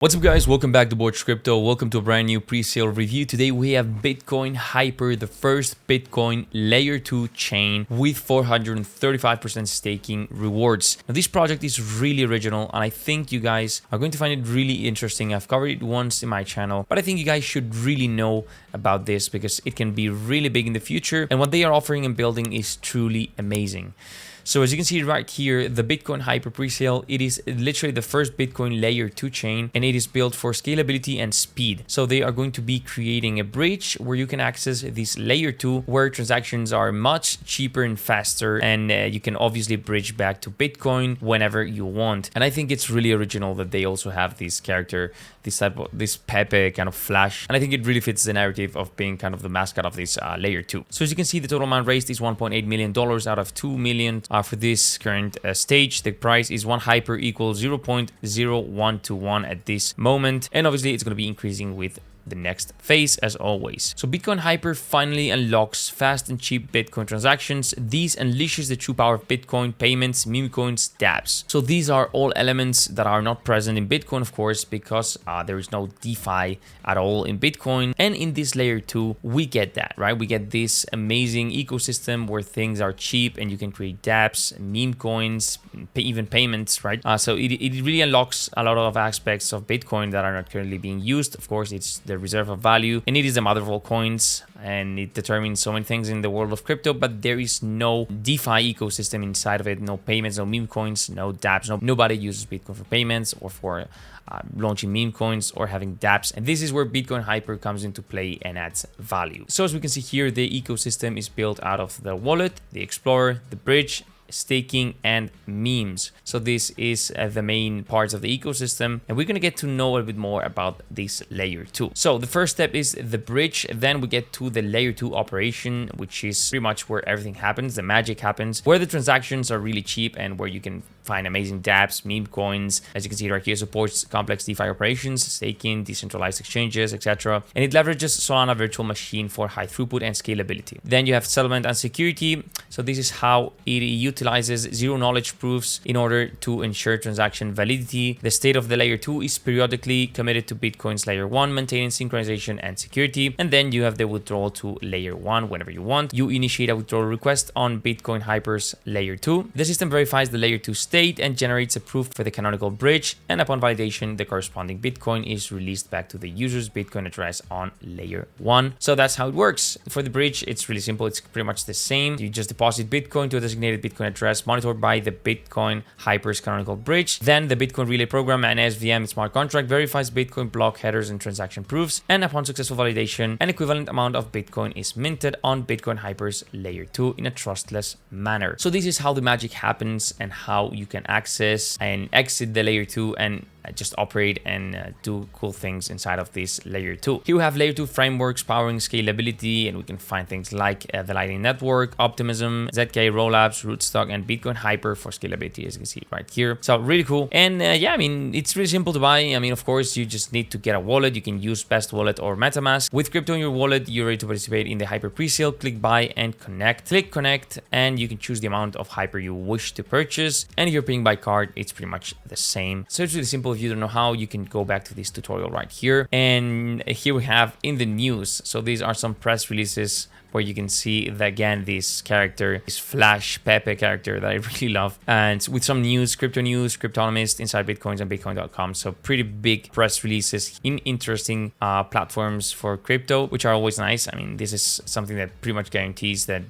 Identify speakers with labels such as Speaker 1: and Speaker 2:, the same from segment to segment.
Speaker 1: What's up guys, welcome back to Borch Crypto, welcome to a brand new pre-sale review. Today we have Bitcoin Hyper, the first Bitcoin Layer 2 chain with 435% staking rewards. Now this project is really original and I think you guys are going to find it really interesting. I've covered it once in my channel, but I think you guys should really know about this because it can be really big in the future and what they are offering and building is truly amazing. So as you can see right here, the Bitcoin Hyper presale, it is literally the first Bitcoin Layer 2 chain and it is built for scalability and speed. So they are going to be creating a bridge where you can access this Layer 2 where transactions are much cheaper and faster and you can obviously bridge back to Bitcoin whenever you want. And I think it's really original that they also have this character, this Pepe kind of flash. And I think it really fits the narrative of being kind of the mascot of this Layer 2. So as you can see, the total amount raised is $1.8 million out of $2 million. For this current stage, the price is 1 hyper equals 0.0121 at this moment, and obviously it's going to be increasing with the next phase as always. So Bitcoin Hyper finally unlocks fast and cheap Bitcoin transactions. These unleashes the true power of Bitcoin payments, meme coins, dApps. So these are all elements that are not present in Bitcoin, of course, because there is no DeFi at all in Bitcoin. And in this Layer 2, we get that, right? We get this amazing ecosystem where things are cheap and you can create dApps, meme coins, even payments, right? So it really unlocks a lot of aspects of Bitcoin that are not currently being used. Of course, it's the reserve of value and it is the mother of all coins and it determines so many things in the world of crypto, but there is no DeFi ecosystem inside of it, no payments, no meme coins, no dApps. Nobody uses Bitcoin for payments or for launching meme coins or having dApps, and this is where Bitcoin Hyper comes into play and adds value. So as we can see here, the ecosystem is built out of the wallet, the explorer, the bridge, staking and memes. So this is the main parts of the ecosystem and we're going to get to know a little bit more about this Layer 2. So the first step is the bridge, then we get to the Layer 2 operation, which is pretty much where everything happens, the magic happens, where the transactions are really cheap and where you can find amazing dApps, meme coins. As you can see right here, supports complex DeFi operations, staking, decentralized exchanges, etc. And it leverages Solana virtual machine for high throughput and scalability. Then you have settlement and security. So this is how it utilizes zero knowledge proofs in order to ensure transaction validity. The state of the Layer 2 is periodically committed to Bitcoin's Layer 1, maintaining synchronization and security. And then you have the withdrawal to Layer 1 whenever you want. You initiate a withdrawal request on Bitcoin Hyper's Layer 2. The system verifies the Layer 2 state and generates a proof for the canonical bridge, and upon validation the corresponding Bitcoin is released back to the user's Bitcoin address on Layer 1. So that's how it works. For the bridge, it's really simple. It's pretty much the same. You just deposit Bitcoin to a designated Bitcoin address monitored by the Bitcoin Hyper's canonical bridge. Then the Bitcoin relay program and SVM smart contract verifies Bitcoin block headers and transaction proofs, and upon successful validation an equivalent amount of Bitcoin is minted on Bitcoin Hyper's Layer 2 in a trustless manner. So this is how the magic happens and how you can access and exit the Layer 2 and just operate and do cool things inside of this Layer 2. Here we have Layer 2 frameworks powering scalability, and we can find things like the Lightning Network, Optimism, ZK, Rollups, Rootstock, and Bitcoin Hyper for scalability, as you can see right here. So really cool. And yeah, I mean, it's really simple to buy. I mean, of course, you just need to get a wallet. You can use Best Wallet or MetaMask. With crypto in your wallet, you're ready to participate in the Hyper presale. Click buy and connect. Click connect, and you can choose the amount of Hyper you wish to purchase. And if you're paying by card, it's pretty much the same. So it's really simple. If you don't know how, you can go back to this tutorial right here. And here we have in the news. So these are some press releases where you can see that, again, this character, this Flash Pepe character that I really love. And with some news, crypto news, Tokenomics, Inside Bitcoins, and Bitcoin.com. So pretty big press releases in interesting platforms for crypto, which are always nice. I mean, this is something that pretty much guarantees that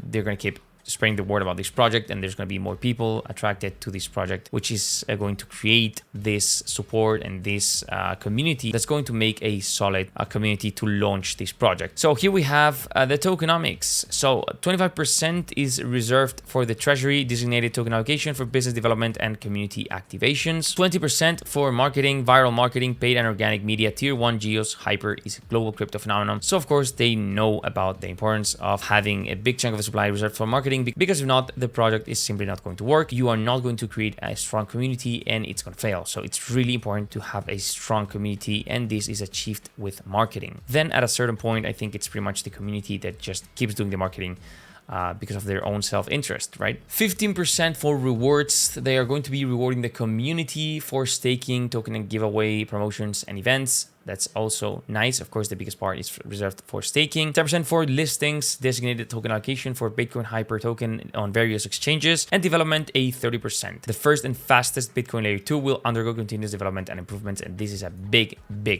Speaker 1: they're going to keep spreading the word about this project, and there's going to be more people attracted to this project, which is going to create this support and this community that's going to make a solid community to launch this project. So here we have the tokenomics. So 25% is reserved for the treasury designated token allocation for business development and community activations, 20% for marketing, viral marketing, paid and organic media. Tier 1 geos. Hyper is a global crypto phenomenon, so of course they know about the importance of having a big chunk of the supply reserved for marketing, because if not, the project is simply not going to work. You are not going to create a strong community and it's going to fail. So it's really important to have a strong community, and this is achieved with marketing. Then at a certain point, I think it's pretty much the community that just keeps doing the marketing because of their own self-interest, right? 15% for rewards. They are going to be rewarding the community for staking, token and giveaway, promotions, and events. That's also nice. Of course, the biggest part is reserved for staking. 10% for listings, designated token allocation for Bitcoin Hyper token on various exchanges, and development a 30%. The first and fastest Bitcoin Layer 2 will undergo continuous development and improvements, and this is a big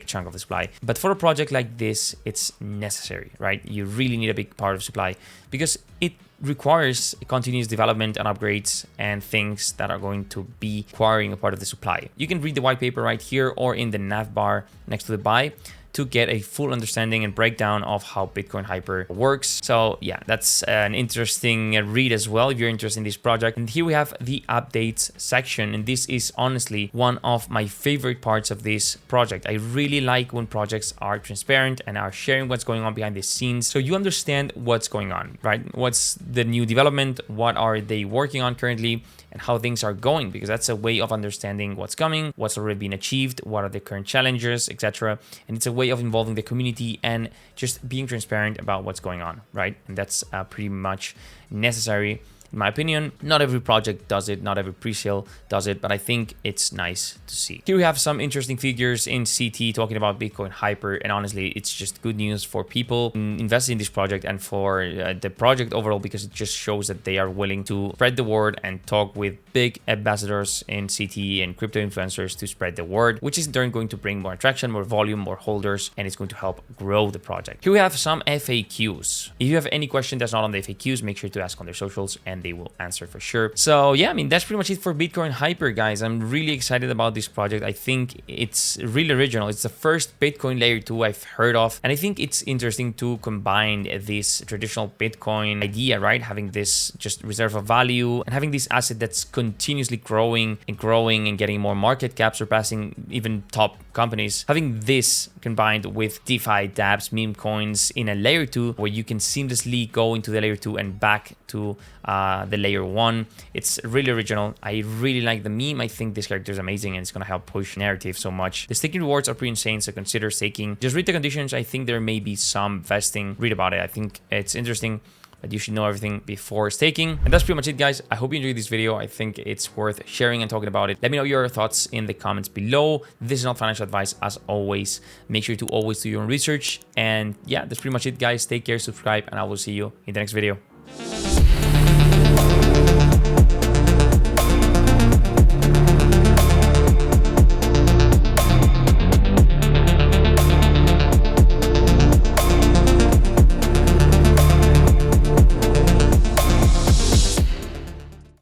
Speaker 1: chunk of the supply. But for a project like this, it's necessary, right? You really need a big part of supply because it requires continuous development and upgrades and things that are going to be requiring a part of the supply. You can read the white paper right here or in the nav bar next to the buy to get a full understanding and breakdown of how Bitcoin Hyper works. So yeah, that's an interesting read as well if you're interested in this project. And here we have the updates section, and this is honestly one of my favorite parts of this project. I really like when projects are transparent and are sharing what's going on behind the scenes, so you understand what's going on, right? What's the new development, what are they working on currently, and how things are going, because that's a way of understanding what's coming, what's already been achieved, what are the current challenges, etc. And it's a way of involving the community and just being transparent about what's going on, right? And that's pretty much necessary. In my opinion, not every project does it, not every presale does it, but I think it's nice to see. Here we have some interesting figures in CT talking about Bitcoin Hyper, and honestly, it's just good news for people investing in this project and for the project overall, because it just shows that they are willing to spread the word and talk with big ambassadors in CT and crypto influencers to spread the word, which is in turn going to bring more attraction, more volume, more holders, and it's going to help grow the project. Here we have some FAQs. If you have any question that's not on the FAQs, make sure to ask on their socials and they will answer for sure. So yeah, I mean, that's pretty much it for Bitcoin Hyper, guys. I'm really excited about this project. I think it's really original. It's the first Bitcoin Layer 2 I've heard of, and I think it's interesting to combine this traditional Bitcoin idea, right? Having this just reserve of value and having this asset that's continuously growing and getting more market cap, surpassing even top companies. Having this combined with DeFi, dApps, meme coins in a Layer 2 where you can seamlessly go into the Layer 2 and back to the Layer 1. It's really original. I really like the meme. I think this character is amazing and it's going to help push narrative so much. The staking rewards are pretty insane, so consider staking. Just read the conditions. I think there may be some vesting. Read about it. I think it's interesting, but you should know everything before staking. And that's pretty much it, guys. I hope you enjoyed this video. I think it's worth sharing and talking about it. Let me know your thoughts in the comments below. This is not financial advice, as always. Make sure to always do your own research. And yeah, that's pretty much it, guys. Take care, subscribe, and I will see you in the next video.